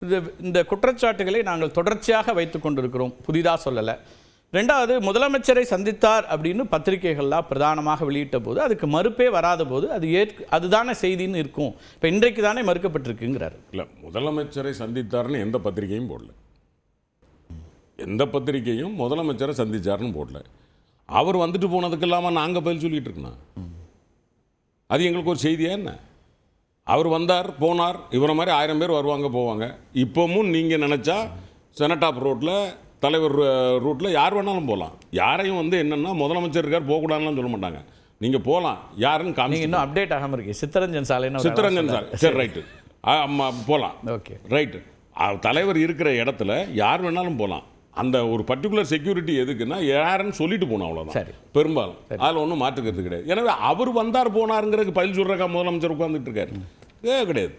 இந்த குற்றச்சாட்டுகளை நாங்கள் தொடர்ச்சியாக வைத்து கொண்டிருக்கிறோம், புதிதாக சொல்லலை. ரெண்டாவது, முதலமைச்சரை சந்தித்தார் அப்படின்னு பத்திரிகைகள்லாம் பிரதானமாக வெளியிட்ட போது அதுக்கு மறுப்பே வராத போது அதுதானே செய்தின்னு இருக்கும். இப்போ இன்றைக்கு தானே மறுக்கப்பட்டிருக்குங்கிறார். இல்லை, முதலமைச்சரை சந்தித்தார்னு எந்த பத்திரிகையும் போடல. எந்த பத்திரிகையும் முதலமைச்சரை சந்தித்தார்னு போடல. அவர் வந்துட்டு போனதுக்கு இல்லாமல் நாங்கள் பதில் சொல்லிட்டு இருக்கோம். அது எங்களுக்கு ஒரு செய்தியா என்ன? அவர் வந்தார் போனார், இவரை மாதிரி 1000 பேர் வருவாங்க போவாங்க. இப்போவும் நீங்கள் நினச்சா செனட்டாப் ரோட்டில், தலைவர் ரூட்டில் யார் வேணாலும் போகலாம். யாரையும் வந்து என்னென்னா முதலமைச்சர் இருக்கார் போகக்கூடாதுலாம் சொல்ல மாட்டாங்க. நீங்கள் போகலாம், யாருன்னு காமி. இன்னும் அப்டேட் ஆகாமல் இருக்கு. சித்தரஞ்சன் சாலை, சித்தரஞ்சன் சாலை, சரி ரைட்டு, போகலாம், ஓகே ரைட்டு. தலைவர் இருக்கிற இடத்துல யார் வேணாலும் போகலாம். அந்த ஒரு பர்டிகுலர் செக்யூரிட்டி எதுக்குன்னா யாருன்னு சொல்லிட்டு போனோம், அவ்வளோதான். பெரும்பாலும் அதில் ஒன்றும் மாற்றுக்கிறது கிடையாது. எனவே அவர் வந்தார் போனாருங்கிறதுக்கு பதில் சொல்கிறக்கா முதலமைச்சர் உட்காந்துட்டு இருக்காரு? கிடையாது.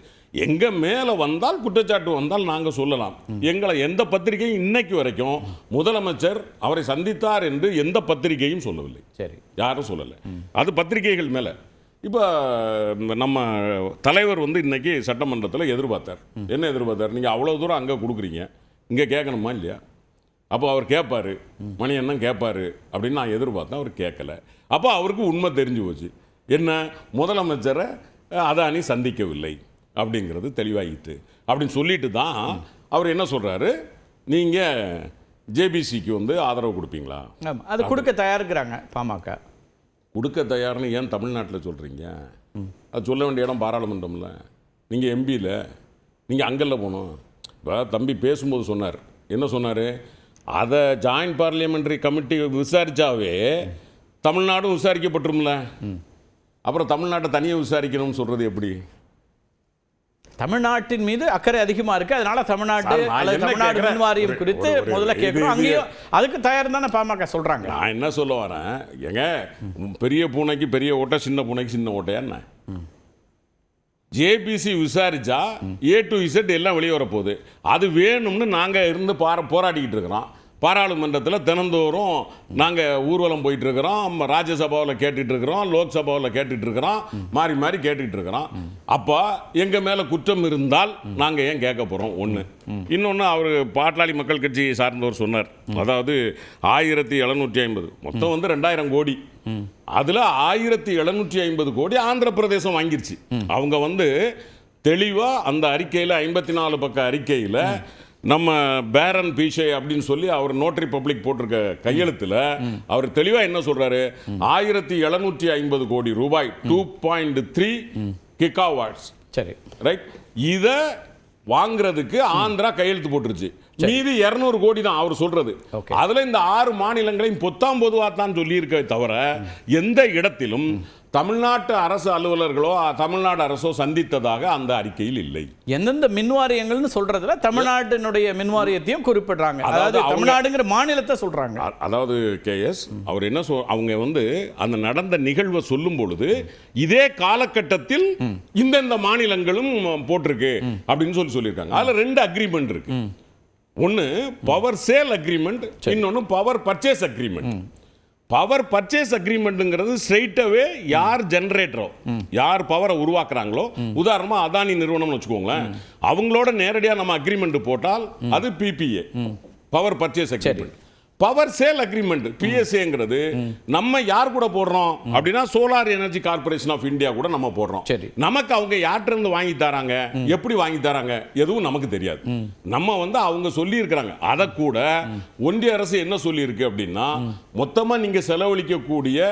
எங்கள் மேலே வந்தால், குற்றச்சாட்டு வந்தால் நாங்கள் சொல்லலாம். எங்களை எந்த பத்திரிகையும் இன்னைக்கு வரைக்கும் முதலமைச்சர் அவரை சந்தித்தார் என்று எந்த பத்திரிகையும் சொல்லவில்லை. சரி, யாரும் சொல்லலை. அது பத்திரிகைகள் மேலே. இப்போ நம்ம தலைவர் வந்து இன்னைக்கு சட்டமன்றத்தில் எதிர்பார்த்தார். என்ன எதிர்பார்த்தார்? நீங்கள் அவ்வளோ தூரம் அங்கே கொடுக்குறீங்க, இங்கே கேட்கணுமா இல்லையா? அப்போ அவர் கேட்பார், மணி அண்ணன் கேட்பார் அப்படின்னு நான் எதிர்பார்த்தேன். அவர் கேட்கல. அப்போ அவருக்கு உண்மை தெரிஞ்சு போச்சு. என்ன, முதலமைச்சரை அதானி சந்திக்கவில்லை அப்படிங்கிறது தெளிவாகிட்டு அப்படின்னு சொல்லிட்டு தான் அவர் என்ன சொல்கிறாரு, நீங்கள் ஜேபிசிக்கு வந்து ஆதரவு கொடுப்பீங்களா? அது கொடுக்க தயாரிக்கிறாங்க பாமக. கொடுக்க தயார்னு ஏன் தமிழ்நாட்டில் சொல்கிறீங்க? அது சொல்ல வேண்டிய இடம் பாராளுமன்றம்ல. நீங்கள் எம்பியில், நீங்கள் அங்கல்ல போகணும். இப்போ தம்பி பேசும்போது சொன்னார், என்ன சொன்னார்? அதை ஜாயின்ட் பார்லிமெண்ட்ரி கமிட்டி விசாரித்தாவே தமிழ்நாடும் விசாரிக்கப்பட்டுரும்ல. அப்புறம் தமிழ்நாட்டை தனியாக விசாரிக்கணும்னு சொல்கிறது எப்படி? தமிழ்நாட்டின் மீது அக்கறை அதிகமாக இருக்குது, அதனால தமிழ்நாடு மின் வாரியம் குறித்து முதல்ல கேட்குறோம். அங்கேயும் அதுக்கு தயார் தானே பாமக சொல்கிறாங்க. நான் என்ன சொல்ல வரேன், எங்க பெரிய பூனைக்கு பெரிய ஓட்டை, சின்ன பூனைக்கு சின்ன ஓட்டையா என்ன? ஜேபிசி விசாரிச்சா A to Z எல்லாம் வெளியே வரப்போகுது. அது வேணும்னு நாங்கள் இருந்து போராடிக்கிட்டு இருக்கிறோம். பாராளுமன்றத்தில் தினந்தோறும் நாங்கள் ஊர்வலம் போயிட்டுருக்கிறோம், ராஜ்யசபாவில் கேட்டுட்ருக்கிறோம், லோக்சபாவில் கேட்டுட்ருக்கிறோம், மாறி மாறி கேட்டுட்ருக்கிறோம். அப்போ எங்கள் மேலே குற்றம் இருந்தால் நாங்கள் ஏன் கேட்க போகிறோம்? ஒன்று. இன்னொன்று, அவர் பாட்டாளி மக்கள் கட்சி சார்ந்தவர் சொன்னார், அதாவது 1750 மொத்தம் வந்து 2000 கோடி, அதில் 1750 கோடி ஆந்திர பிரதேசம் வாங்கிருச்சு. அவங்க வந்து தெளிவாக அந்த அறிக்கையில் 54 பக்க அறிக்கையில் நம்ம பேரன் பீஷே அப்படின்னு சொல்லி அவர் நோட்டரி பப்ளிக் போட்டிருக்க கையெழுத்தில் அவர் தெளிவாக என்ன சொல்றாரு, 1750 கோடி ரூபாய் 2.3 கிகாவாட்ஸ், சரி ரைட், இதை வாங்குறதுக்கு ஆந்திரா கையெழுத்து போட்டுருச்சு. மீதி 200 கோடி தான் அவர் சொல்றது. அதுல இந்த 6 மாநிலங்களையும் பொத்தாம் பொதுவா தான் சொல்லியிருக்க தவிர எந்த இடத்திலும் தமிழ்நாட்டு அரசு அலுவலர்களோ தமிழ்நாடு அரசோ சந்தித்ததாக அந்த அறிக்கையில் இல்லை. எந்தெந்த மின்வாரியங்கள்னு சொல்றதுல தமிழ்நாட்டினுடைய மின்வாரியத்தையும் குறிப்பிடுறாங்க. அதாவது தமிழ்நாடுங்கிற மாநிலத்தை சொல்றாங்க. அதாவது கேஎஸ் அவர் என்ன அவங்க வந்து அந்த நடந்த நிகழ்வை சொல்லும் பொழுது இதே காலகட்டத்தில் இந்தந்த மாநிலங்களும் போட்டிருக்கு அப்படின்னு சொல்லியிருக்காங்க. அதுல 2 அக்ரிமெண்ட் இருக்கு. ஒன்னு பவர் சேல் அக்ரிமெண்ட், இன்னொன்னு power purchase agreement. Power purchase அக்ரிமெண்ட்ங்கிறது ஸ்ட்ரெயிட்டாவே யார் ஜெனரேட்டரோ, யார் பவரை உருவாக்குறாங்களோ, உதாரணமா அதானி நிறுவனம்னு வச்சுக்கோங்களேன், அவங்களோட நேரடியாக நம்ம அக்ரிமெண்ட் போட்டால் அது PPA, power purchase agreement. Power sale agreement PSAங்கிறது நம்ம யார் கூட போடுறோம் அப்படின்னா solar energy corporation of India கூட நம்ம போடுறோம். நமக்கு அவங்க யார்கிட்ட இருந்து வாங்கி தராங்க, எப்படி வாங்கி தராங்க, எதுவும் நமக்கு தெரியாது. நம்ம வந்து அவங்க சொல்லி இருக்கிறாங்க. அதை கூட ஒன்றிய அரசு என்ன சொல்லி இருக்கு அப்படின்னா, மொத்தமா நீங்க செலவழிக்கக்கூடிய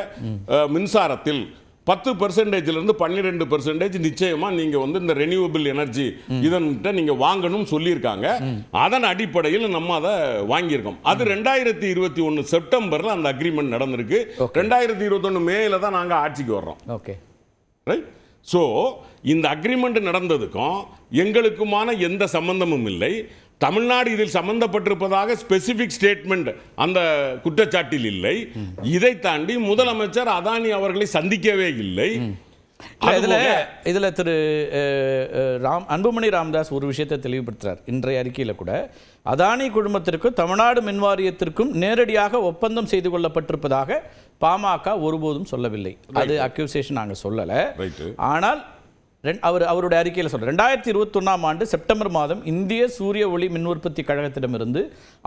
மின்சாரத்தில் 10% இருந்து 12% நிச்சயமா நீங்க வந்து இந்த ரெனியூவபிள் எனர்ஜி இதன்கிட்ட நீங்க வாங்கணும் சொல்லியிருக்காங்க. அதன் அடிப்படையில் நம்ம அதை வாங்கியிருக்கோம். அது 2021 செப்டம்பர்ல அந்த அக்ரிமெண்ட் நடந்திருக்கு. 2021 மேல தான் நாங்க ஆட்சிக்கு வர்றோம். Okay right. ஸோ இந்த அக்ரிமெண்ட் நடந்ததுக்கும் எங்களுக்குமான எந்த சம்பந்தமும் இல்லை. தமிழ்நாடு இதில் சம்பந்தப்பட்டிருப்பதாக ஸ்பெசிபிக் ஸ்டேட்மெண்ட் அந்த குற்றச்சாட்டில் இல்லை. இதை தாண்டி முதலமைச்சர் அதானி அவர்களை சந்திக்கவே இல்லை. இதில் திரு அன்புமணி ராமதாஸ் ஒரு விஷயத்தை தெளிவுபடுத்துறார் இன்றைய அறிக்கையில் கூட. அதானி குழுமத்திற்கும் தமிழ்நாடு மின்வாரியத்திற்கும் நேரடியாக ஒப்பந்தம் செய்து கொள்ளப்பட்டிருப்பதாக பாமக ஒருபோதும் சொல்லவில்லை. அது அக்யூசேஷன் நாங்கள் சொல்லலை. ஆனால் அவருடைய அறிக்கையில் சொல்றார் 2021ஆம் ஆண்டு செப்டம்பர் மாதம் இந்திய சூரிய ஒளி மின் உற்பத்தி கழகத்திடமிருந்து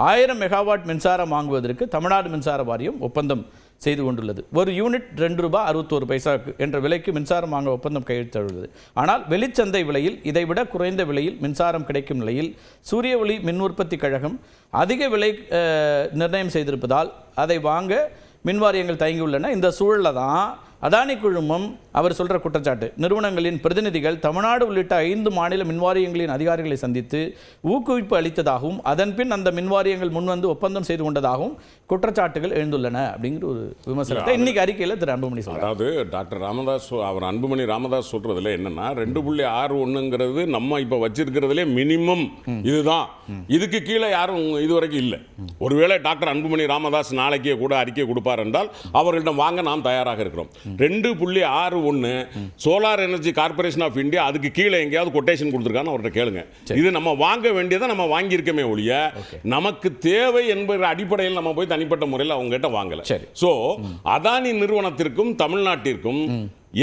1000 மெகாவாட் மின்சாரம் வாங்குவதற்கு தமிழ்நாடு மின்சார வாரியம் ஒப்பந்தம் செய்து கொண்டுள்ளது. ஒரு யூனிட் ₹2.61 என்ற விலைக்கு மின்சாரம் வாங்க ஒப்பந்தம் கையெழுத்திட்டுள்ளது. ஆனால் வெளிச்சந்தை விலையில் இதைவிட குறைந்த விலையில் மின்சாரம் கிடைக்கும் நிலையில் சூரிய ஒளி மின் உற்பத்தி கழகம் அதிக விலை நிர்ணயம் செய்திருப்பதால் அதை வாங்க மின்வாரியங்கள் தயங்கியுள்ளன. இந்த சூழலில் தான் அதானி குழுமம் அவர் சொல்கிற குற்றச்சாட்டு நிறுவனங்களின் பிரதிநிதிகள் தமிழ்நாடு உள்ளிட்ட 5 மாநில மின்வாரியங்களின் அதிகாரிகளை சந்தித்து ஊக்குவிப்பு அளித்ததாகவும் அதன்பின் அந்த மின்வாரியங்கள் முன்வந்து ஒப்பந்தம் செய்து கொண்டதாகவும் குற்றச்சாட்டுகள் எழுந்துள்ளன அப்படிங்கிற ஒரு விமர்சனத்தை இன்னைக்கு அறிக்கையில் திரு அன்புமணி சொல்றார். அதாவது டாக்டர் ராமதாஸ் அவர் அன்புமணி ராமதாஸ் சொல்றதுல என்னன்னா 2.61 நம்ம இப்ப வச்சிருக்கிறதுலே மினிமம் இதுதான். இதுக்கு கீழே யாரும் இதுவரைக்கும் இல்லை. ஒருவேளை டாக்டர் அன்புமணி ராமதாஸ் நாளைக்கே கூட அறிக்கை கொடுப்பார் என்றால் அவர்களிடம் வாங்க நாம் தயாராக இருக்கிறோம். 2.61 solar energy corporation of India அதுக்கு கீழே எங்கேயாவது கொட்டேஷன் கொடுத்துருக்கான்னு அவர்கிட்ட கேளுங்க. இது நம்ம வாங்க வேண்டியதை நம்ம வாங்கியிருக்கமே ஒழிய நமக்கு தேவை என்பது அடிப்படையில் நம்ம போய் தனிப்பட்ட முறையில் அவங்க கிட்ட வாங்கல. சோ அதானி நிறுவனத்திற்கும் தமிழ்நாட்டிற்கும்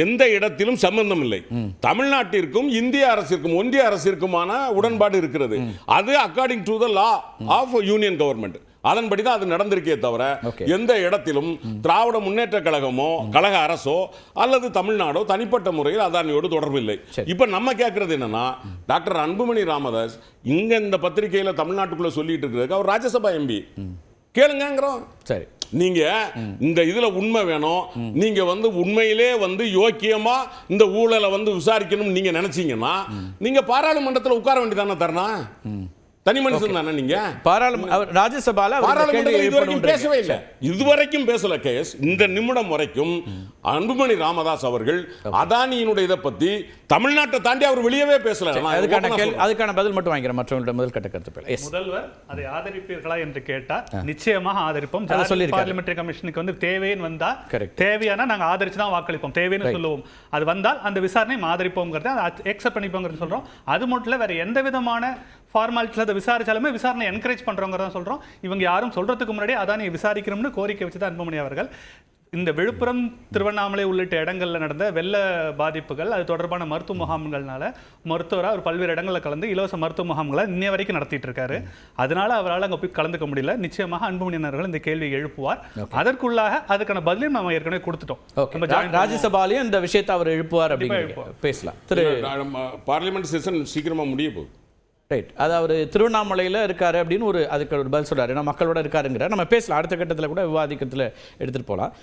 எந்த இடத்திலும் சம்பந்தம் இல்லை. தமிழ்நாட்டிற்கும் இந்திய அரசிற்கும் ஒன்றிய அரசிற்குமான உடன்பாடு இருக்கிறது. அது according to the law of union government அதன்படி தான் அது நடந்திருக்கே தவிர எந்த இடத்திலும் திராவிட முன்னேற்ற கழகமோ கழக அரசோ அல்லது தமிழ்நாடோ தனிப்பட்ட முறையில் அதானியோடு தொடர்பு இல்லை. இப்ப நம்ம கேட்கறது என்னன்னா டாக்டர் அன்புமணி ராமதாஸ் இங்க இந்த பத்திரிகையில தமிழ்நாட்டுக்குள்ள சொல்லிட்டு இருக்கிறதுக்கு அவர் ராஜ்யசபா எம்பி கேளுங்கிறோம். சரி, நீங்க இந்த இதுல உண்மை வேணும், நீங்க உண்மையிலே யோக்கியமா இந்த ஊழலை விசாரிக்கணும் நீங்க நினைச்சீங்கன்னா நீங்க பாராளுமன்றத்தில் உட்கார வேண்டியதானே தரணா தனி மனுஷன் தானே நீங்க. இதுவரைக்கும் பேசவே இல்லை, இதுவரைக்கும் பேசல கேஸ். இந்த நிமிடம் வரைக்கும் அன்புமணி ராமதாஸ் அவர்கள் அதானியினுடைய இதை பத்தி தமிழ்நாட்டை தாண்டி அவர் வெளியவே பேசல. அதுக்கான பதில் மட்டும் வாங்கிறேன். மற்றவர்கள்ட்ட முதல் கட்ட கருத்து முதல்வர் அதை ஆதரிப்பீர்களா என்று கேட்டால் நிச்சயமாக ஆதரிப்போம். பார்லிமெண்டரி கமிஷனுக்கு தேவைன்னு வந்தா தேவையான நாங்க ஆதரிச்சு தான் வாக்களிப்போம், தேவைன்னு சொல்லுவோம். அது வந்தால் அந்த விசாரணை ஆதரிப்போங்கிறத எக்ஸெப்ட் பண்ணிப்போங்கிறது சொல்றோம். அது மட்டும் இல்ல வேற எந்த விதமான ஃபார்மாலிட்டியில் அதை விசாரிச்சாலுமே விசாரணை என்கரேஜ் பண்றோங்கிறத சொல்றோம். இவங்க யாரும் சொல்றதுக்கு முன்னாடி அதானியை விசாரிக்கணும்னு கோரிக்கை வச்சுதான் அன்புமணி அவர்கள் இந்த விழுப்புரம் திருவண்ணாமலை உள்ளிட்ட இடங்களில் நடந்த வெள்ள பாதிப்புகள் அது தொடர்பான மருத்துவ முகாம்கள்னால மருத்துவராக அவர் பல்வேறு இடங்களில் கலந்து இலவச மருத்துவ முகாம்களை இன்னைய வரைக்கும் நடத்திட்டு இருக்காரு. அதனால அவரால் அங்கே போய் கலந்துக்க முடியல. நிச்சயமாக அன்புமணி அவர்கள் இந்த கேள்வியை எழுப்புவார். அதற்குள்ளாக அதுக்கான பதிலையும் நம்ம ஏற்கனவே கொடுத்துட்டோம். ராஜ்யசபாலையும் இந்த விஷயத்தை அவர் எழுப்புவார் அப்படின்னு பேசலாம். பார்லிமெண்ட் செஷன் சீக்கிரமா முடிய போகுது. ரைட், அது அவர் திருவண்ணாமலையில் இருக்காரு அப்படின்னு அதுக்கு ஒரு பதில் சொல்றாரு. ஏன்னா மக்களோட இருக்காருங்கிற நம்ம பேசலாம். அடுத்த கட்டத்தில் கூட விவாதிக்கிறதுல எடுத்துகிட்டு போகலாம்.